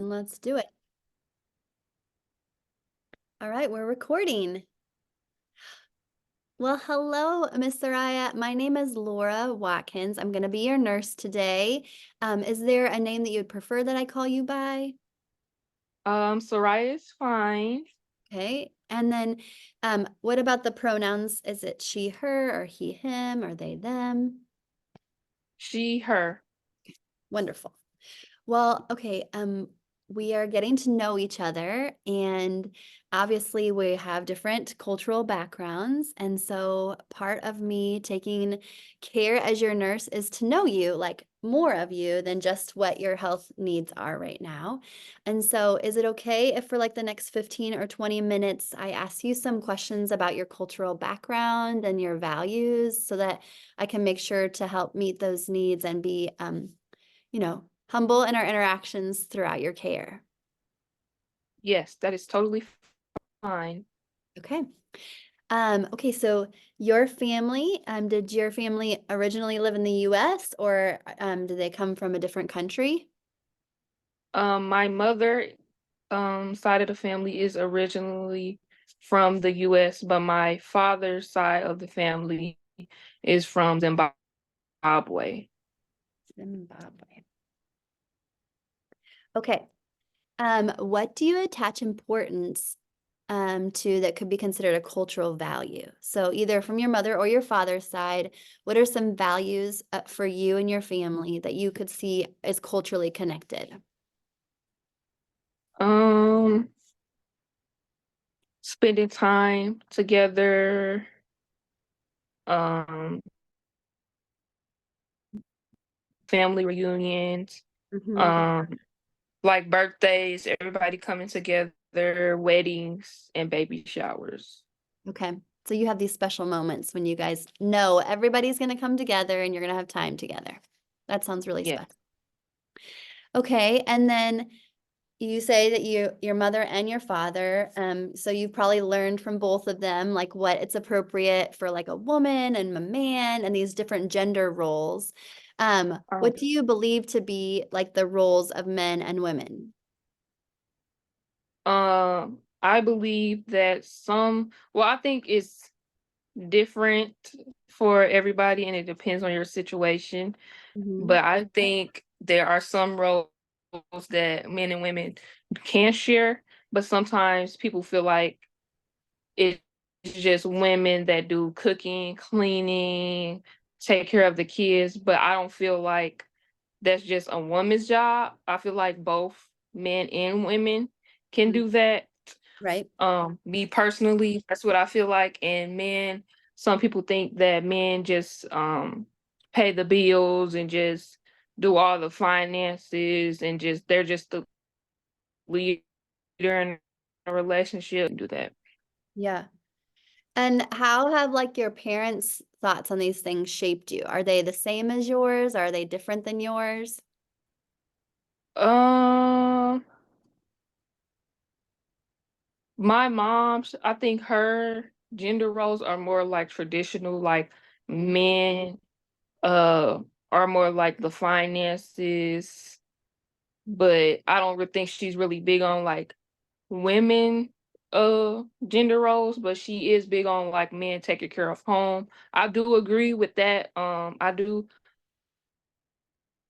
Let's do it. All right, we're recording. Well, hello, Miss Soraya. My name is Laura Watkins. I'm going to be your nurse today. Is there a name that you'd prefer that I call you by? Soraya is fine. Okay. And then what about the pronouns? Is it she, her, or he, him, or they, them? She, her. Wonderful. Well, okay, we are getting to know each other, and obviously we have different cultural backgrounds. And so part of me taking care as your nurse is to know you, like more of you than just what your health needs are right now. And so is it okay if for like the next 15 or 20 minutes, I ask you some questions about your cultural background and your values so that I can make sure to help meet those needs and be, humble in our interactions throughout your care. Yes, that is totally fine. Okay. Okay, so your family, did your family originally live in the US or did they come from a different country? My mother side of the family is originally from the US, but my father's side of the family is from Zimbabwe. Zimbabwe. Okay. What do you attach importance to that could be considered a cultural value? So either from your mother or your father's side, what are some values for you and your family that you could see as culturally connected? Um, Spending time together, um, family reunions, Mhm. um, like birthdays, everybody coming together, weddings, and baby showers. Okay. So you have these special moments when you guys know everybody's going to come together and you're going to have time together. That sounds really Yeah. special. Okay. And then you say that your mother and your father, so you've probably learned from both of them, like what it's appropriate for like a woman and a man and these different gender roles. Um, What do you believe to be like the roles of men and women? I believe that I think it's different for everybody and it depends on your situation. Mhm. But I think there are some roles that men and women can share, but sometimes people feel like it's just women that do cooking, cleaning, take care of the kids, but I don't feel like that's just a woman's job. I feel like both men and women can Mhm. do that. Right? Me personally, that's what I feel like. And men, some people think that men just pay the bills and just do all the finances and just they're just the leader in a relationship and do that. Yeah. And how have like your parents' thoughts on these things shaped you? Are they the same as yours? Are they different than yours? Um my mom's, I think her gender roles are more like traditional, like men uh are more like the finances, but I don't think she's really big on like women gender roles, but she is big on like men taking care of home. I do agree with that. I do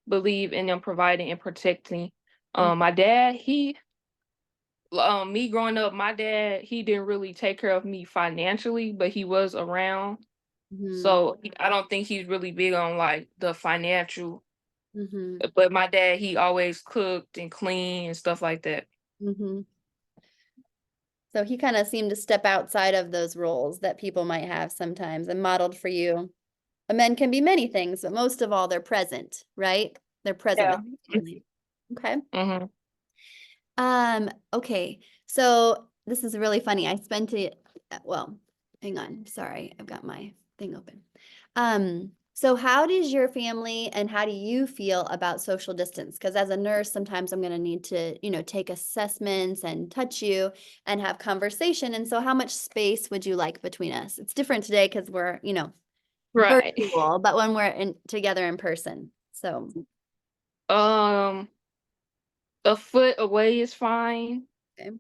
believe in them providing and protecting. My dad, me growing up, my dad, he didn't really take care of me financially, but he was around. Mm-hmm. So I don't think he's really big on like the financial. Mm-hmm. But my dad, he always cooked and cleaned and stuff like that. Mm-hmm. So he kind of seemed to step outside of those roles that people might have sometimes and modeled for you. A men can be many things, but most of all, they're present, right? They're present Yeah. with the family. Okay. Mm-hmm. Okay. So this is really funny. I spent it, well, hang on. Sorry, I've got my thing open. So how does your family and how do you feel about social distance? Because as a nurse, sometimes I'm going to need to, take assessments and touch you and have conversation. And so how much space would you like between us? It's different today because we're, Right. virtual, but when we're together in person. So, Um, A foot away is fine. Okay.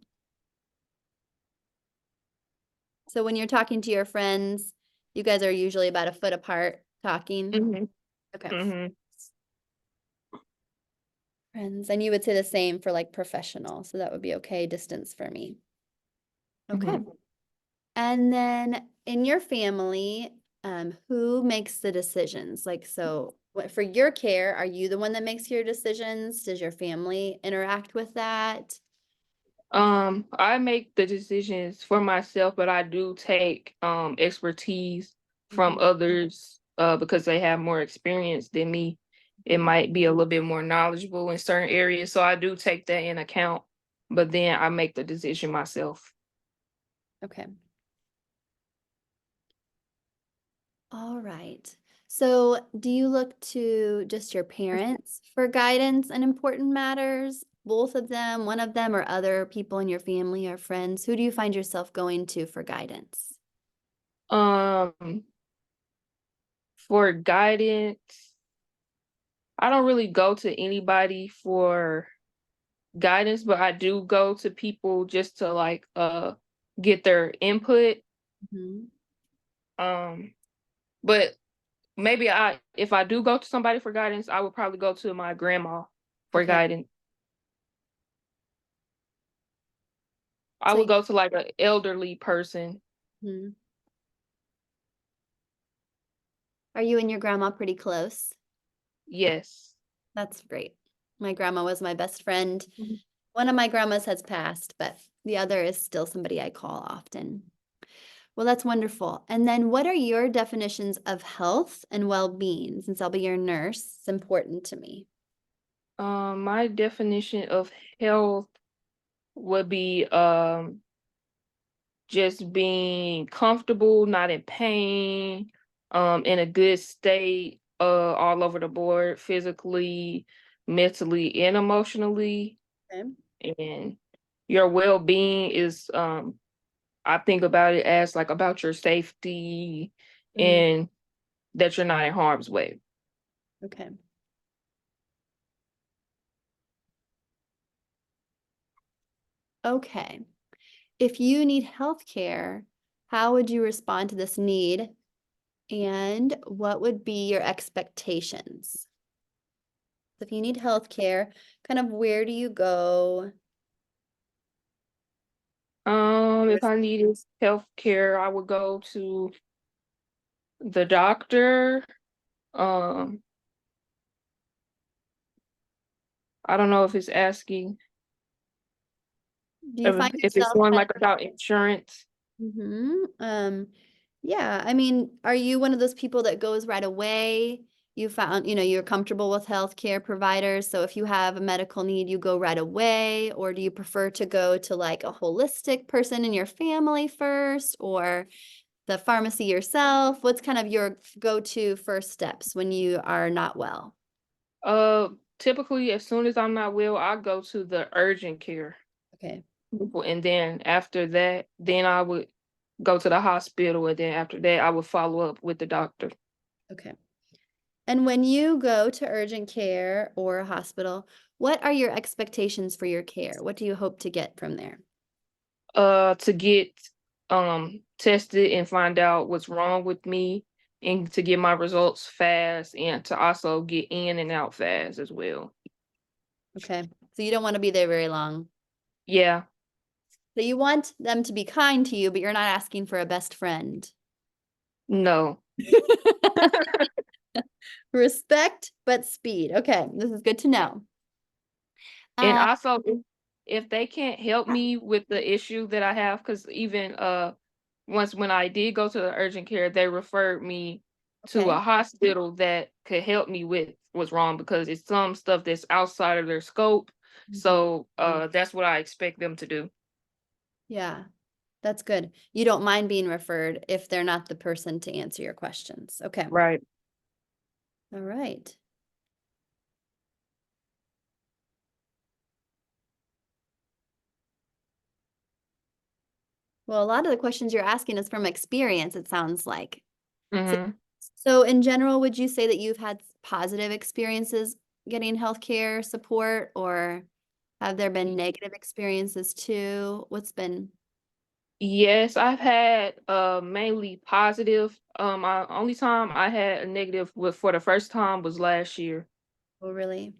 So when you're talking to your friends, you guys are usually about a foot apart talking? Mhm, Okay. mhm, Friends, and you would say the same for like professional, so that would be okay distance for me. Okay. mhm. And then in your family, who makes the decisions? Like, so for your care, are you the one that makes your decisions? Does your family interact with that? I make the decisions for myself, but I do take expertise from Mhm. others because they have more experience than me. It Mhm. might be a little bit more knowledgeable in certain areas, so I do take that in account, but then I make the decision myself. Okay. All right. So, do you look to just your parents for guidance in important matters? Both of them, one of them, or other people in your family or friends? Who do you find yourself going to for guidance? Um, for guidance, I don't really go to anybody for guidance, but I do go to people just to like get their input. Mhm. Um, but maybe if I do go to somebody for guidance, I would probably go to my grandma for Okay. guidance. I So, would go to like an elderly person. mhm. Are you and your grandma pretty close? Yes. That's great. My grandma was my best friend. Mhm. One of my grandmas has passed, but the other is still somebody I call often. Well, that's wonderful. And then what are your definitions of health and well-being? Since I'll be your nurse, it's important to me. My definition of health would be just being comfortable, not in pain, in a good state, all over the board, physically, mentally, and emotionally. Okay. And your well-being is, I think about it as like about your safety Mm, and that you're not in harm's way. okay. Okay. If you need health care, how would you respond to this need? And what would be your expectations? If you need health care, kind of where do you go? If I needed health care, I would go to the doctor. Um, I don't know if it's asking Do you find if it's yourself going kind like about insurance. yeah, I mean, are you one of those people that goes right away? You found, you're comfortable with healthcare providers, so if you have a medical need, you go right away, or do you prefer to go to like a holistic person in your family first, or the pharmacy yourself? What's kind of your go-to first steps when you are not well? Uh, Typically, as soon as I'm not well, I go to the urgent care Okay, people, and then after that, then I would go to the hospital, and then after that, I would follow up with the doctor. okay. And when you go to urgent care or a hospital, what are your expectations for your care? What do you hope to get from there? To get tested and find out what's wrong with me, and to get my results fast, and to also get in and out fast as well. Okay. So you don't want to be there very long. Yeah, So you want them to be kind to you, but you're not asking for a best friend. no. Respect, but speed. Okay, this is good to know. And Uh, also, if they can't help me with the issue that I have, because even once when I did go to the urgent care, they referred me to okay. a hospital that could help me with what's wrong because it's some stuff that's outside of their scope. Mhm. So that's what I expect them to do. Yeah, that's good. You don't mind being referred if they're not the person to answer your questions. Okay. Right. All right. Well, a lot of the questions you're asking is from experience, it sounds like. So, Hmm. so in general, would you say that you've had positive experiences getting healthcare support, or Have there been negative experiences too? What's been Yes, I've had mainly positive. I only time I had a negative with for the first time was last year. oh, really?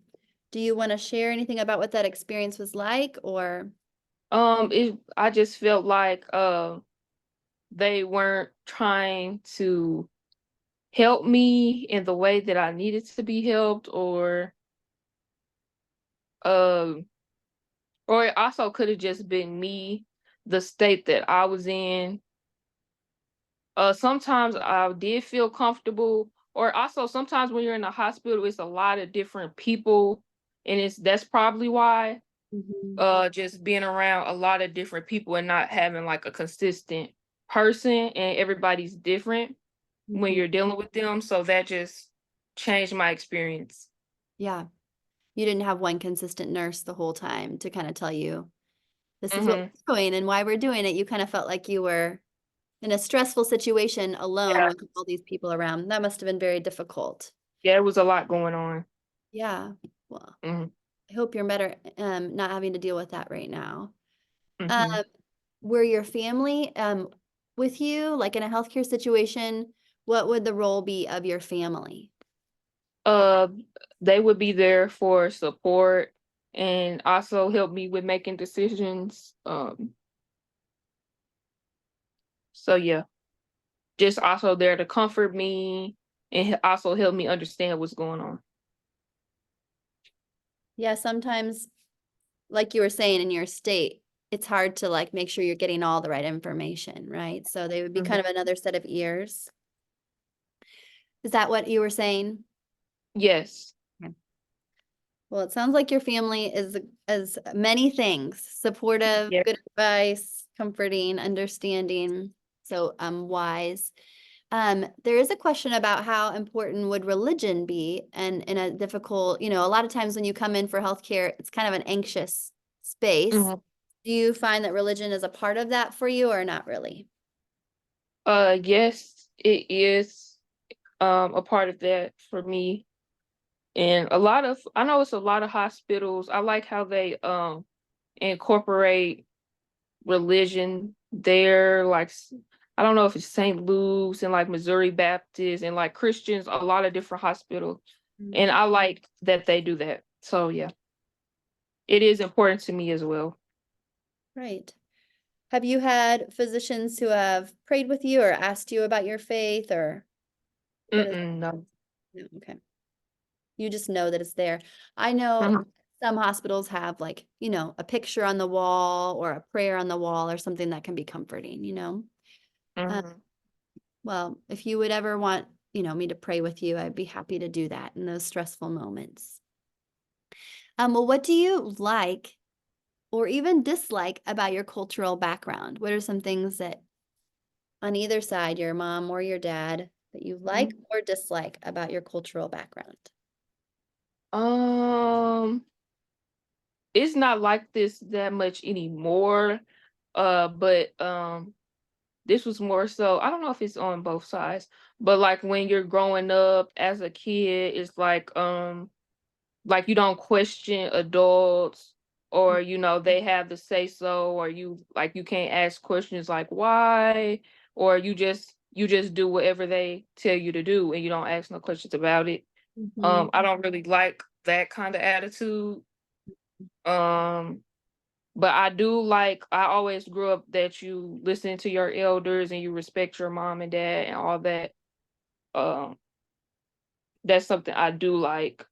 Do you want to share anything about what that experience was like or I just felt like they weren't trying to help me in the way that I needed to be helped, um or it also could have just been me, the state that I was in. Sometimes I did feel comfortable, or also sometimes when you're in a hospital, it's a lot of different people, and that's probably why. Mhm. Just being around a lot of different people and not having like a consistent person, and everybody's different when Mhm. you're dealing with them. So that just changed my experience. Yeah. You didn't have one consistent nurse the whole time to kind of tell you this is what Hmm. we're doing and why we're doing it. You kind of felt like you were in a stressful situation alone Yeah, with all these people around. That must have been very difficult. yeah, there was a lot going on. Yeah. Well, Hmm. I hope you're better not having to deal with that right now. Um, Hmm. were your family with you, like in a healthcare situation? What would the role be of your family? Uh, they would be there for support and also help me with making decisions. So yeah, just also there to comfort me and also help me understand what's going on. Yeah, sometimes, like you were saying, in your state, it's hard to like make sure you're getting all the right information, right? So they would be Mhm. kind of another set of ears. Is that what you were saying? Yes. Okay. Well, it sounds like your family is many things, supportive, Yeah. good advice, comforting, understanding, so wise. There is a question about how important would religion be and in a difficult, a lot of times when you come in for healthcare, it's kind of an anxious space. Mhm. Do you find that religion is a part of that for you or not really? Yes, it is a part of that for me. And I know it's a lot of hospitals. I like how they incorporate religion there, like I don't know if it's St. Luke's and like Missouri Baptist and like Christians, a lot of different hospitals. Mm. And I like that they do that. So yeah, it is important to me as well. Right. Have you had physicians who have prayed with you or asked you about your faith or what is Mm-mm, no. no, okay. You just know that it's there. I know Mhm. some hospitals have like, a picture on the wall or a prayer on the wall or something that can be comforting. Uh, Mhm. well, if you would ever want, me to pray with you, I'd be happy to do that in those stressful moments. Well, what do you like or even dislike about your cultural background? What are some things that on either side, your mom or your dad, that you like Mhm. or dislike about your cultural background? Um, it's not like this that much anymore. But this was more so, I don't know if it's on both sides, but like when you're growing up as a kid, it's like you don't question adults, or they have the say so, or you can't ask questions like why, or you just do whatever they tell you to do and you don't ask no questions about it. Mhm. I don't really like that kind of attitude. Um but I always grew up that you listen to your elders and you respect your mom and dad and all that. Um, that's something I do like.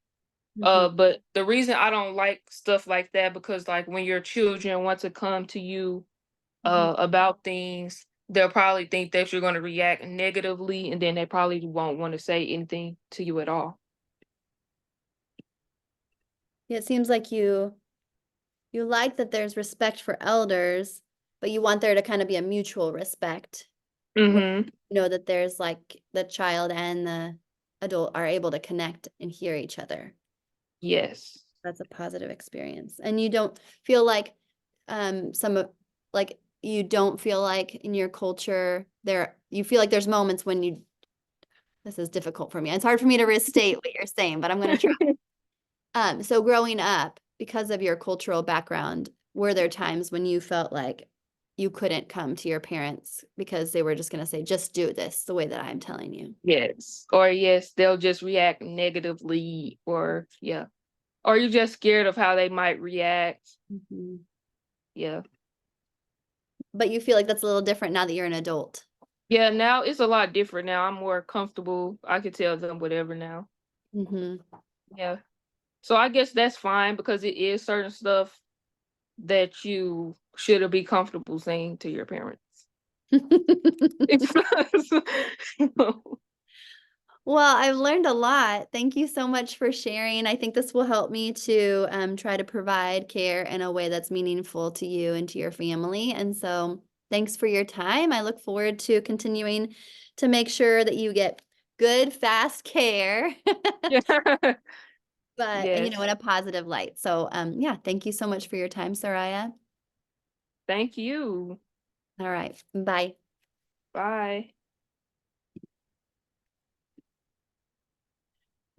Mhm. But the reason I don't like stuff like that, because like when your children want to come to you Mhm. about things, they'll probably think that you're gonna react negatively, and then they probably won't want to say anything to you at all. Yeah, it seems like you like that there's respect for elders, but you want there to kind of be a mutual respect where Mm-hmm. that there's like the child and the adult are able to connect and hear each other. Yes. That's a positive experience. And you don't feel like some of like you don't feel like in your culture there you feel like there's moments when you this is difficult for me. It's hard for me to restate what you're saying, but I'm gonna try. So growing up, because of your cultural background, were there times when you felt like you couldn't come to your parents because they were just gonna say, "Just do this the way that I'm telling you"? Yes. Or yes, they'll just react negatively or yeah. Or you're just scared of how they might react. Mhm. Yeah. But you feel like that's a little different now that you're an adult. Yeah, now it's a lot different now. I'm more comfortable. I can tell them whatever now. Mhm. Yeah. So I guess that's fine because it is certain stuff that you should be comfortable saying to your parents. It's Well, I've learned a lot. Thank you so much for sharing. I think this will help me to try to provide care in a way that's meaningful to you and to your family. And so, thanks for your time. I look forward to continuing to make sure that you get good, fast care, yeah. but Yes. in a positive light. So, yeah, thank you so much for your time, Soraya. Thank you. All right, bye. Bye.